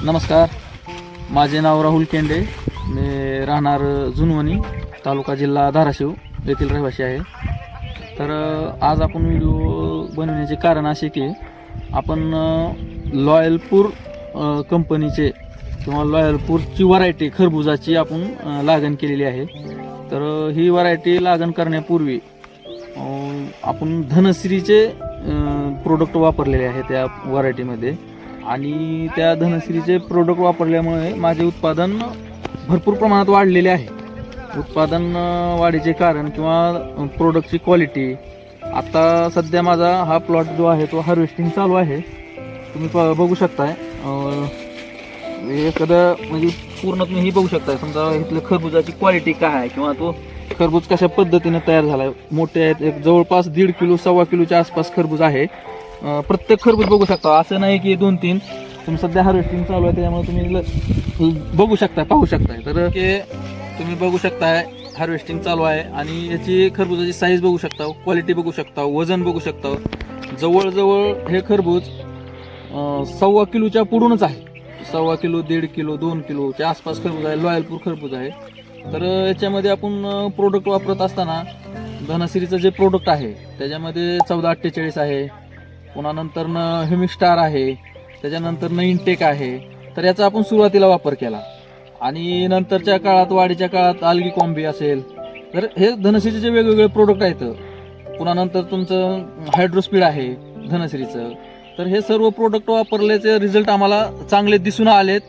नमस्कार, माझे नाव राहुल केंडे. मी राहणार जुनवणी, तालुका जिल्हा धाराशिव येथील रहिवासी आहे. तर आज आपण व्हिडिओ बनवण्याचे कारण असे की आपण लॉयलपूर कंपनीचे किंवा लॉयलपूरची व्हरायटी खरबुजाची आपण लागण केलेली आहे. तर ही व्हरायटी लागण करण्यापूर्वी आपण धनश्रीचे प्रोडक्ट वापरलेले आहे त्या व्हरायटीमध्ये, आणि त्या धनश्रीचे प्रोडक्ट वापरल्यामुळे माझे उत्पादन भरपूर प्रमाणात वाढलेले आहे. उत्पादन वाढीचे कारण किंवा प्रोडक्टची क्वालिटी, आता सध्या माझा हा प्लॉट जो आहे तो हार्वेस्टिंग चालू आहे. तुम्ही बघू शकताय, एखादं म्हणजे पूर्ण तुम्ही ही बघू शकताय. समजा इथलं खरबुजाची क्वालिटी काय आहे किंवा तो खरबूज कशा पद्धतीने तयार झाला आहे. मोठे आहेत, एक जवळपास 1.5 किलो 1.25 किलोच्या आसपास खरबूज आहे. प्रत्येक खरबूज बघू शकता, असं नाही की 2-3. तुम्ही सध्या हार्वेस्टिंग चालू आहे त्यामुळे तुम्ही बघू शकताय, पाहू शकताय. तर हे तुम्ही बघू शकताय, हार्वेस्टिंग चालू आहे आणि याची खरबुजाची साईज बघू शकता, क्वालिटी बघू शकता, वजन बघू शकता. जवळजवळ हे खरबूज 1.25 किलोच्या पुढूनच आहे. 1.25 किलो, 1.5 किलो, 2 किलोच्या आसपास खरबूज आहे. लॉयलपूर खरबूज आहे. तर याच्यामध्ये आपण प्रोडक्ट वापरत असताना धनश्रीचं जे प्रोडक्ट आहे त्याच्यामध्ये 1448 आहे, पुन्हा नंतरनं ह्युमिस्टार आहे, त्याच्यानंतरनं इंटेक आहे. तर याचा आपण सुरुवातीला वापर केला आणि नंतरच्या काळात, वाढीच्या काळात आल्गी कॉम्बी असेल. तर हे धनश्रीचे जे वेगवेगळे प्रोडक्ट आहेत. पुन्हा नंतर तुमचं हायड्रोस्पीड आहे धनश्रीचं. तर हे सर्व प्रोडक्ट वापरल्याचे रिझल्ट आम्हाला चांगले दिसून आलेत.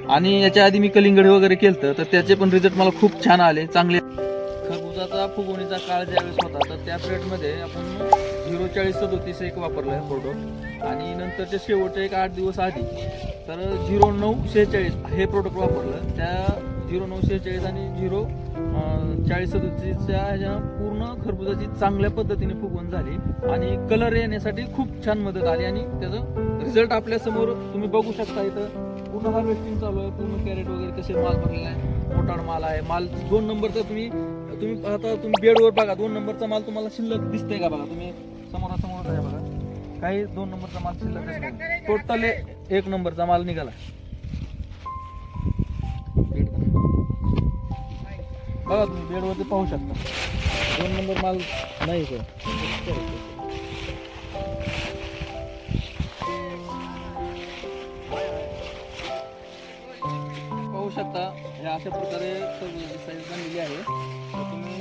आणि याच्या आधी मी कलिंगड वगैरे केलं तर त्याचे पण रिझल्ट मला खूप छान आले, चांगले. खरबुजाचा फुगवणीचा काळ ज्यावेळेस होता तर त्या पिरियडमध्ये आपण 04037 एक वापरलं प्रोडक्ट, आणि नंतरच्या शेवटचे एक 8 दिवस आधी तर 0946 हे प्रोडक्ट वापरलं. त्या 0946 आणि 04037च्या ह्याच्या पूर्ण खरबुजाची चांगल्या पद्धतीने फुगवण झाली आणि कलर येण्यासाठी खूप छान मदत आली. आणि त्याचा रिझल्ट आपल्या समोर तुम्ही बघू शकता. इथं पूर्ण हार्वेस्टिंग चालू आहे, पूर्ण कॅरेट वगैरे कसे माल भरलेला आहे, मोठाड माल आहे. माल 2 नंबरचा तुम्ही आता तुम्ही बेडवर बघा, 2 नंबरचा माल तुम्हाला शिल्लक दिसतंय का? बघा तुम्ही समोरासमोर आहे बघा, काही 2 नंबरचा माल शिल्लक दिसतोय. टोटल 1 नंबरचा माल निघाला. बघा तुम्ही बेडवरती पाहू शकता, 2 नंबर माल नाही सर. पाहू शकता हे अशा प्रकारे साईज बनलेली आहे. तर तुम्ही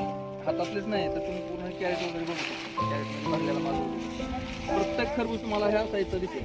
हातातलेच नाही तर तुम्ही पूर्ण कॅरेट वगैरे बघू शकता. कॅरेट भरलेला माल प्रत्येक खरबूज तुम्हाला ह्या साईजचा दिसेल.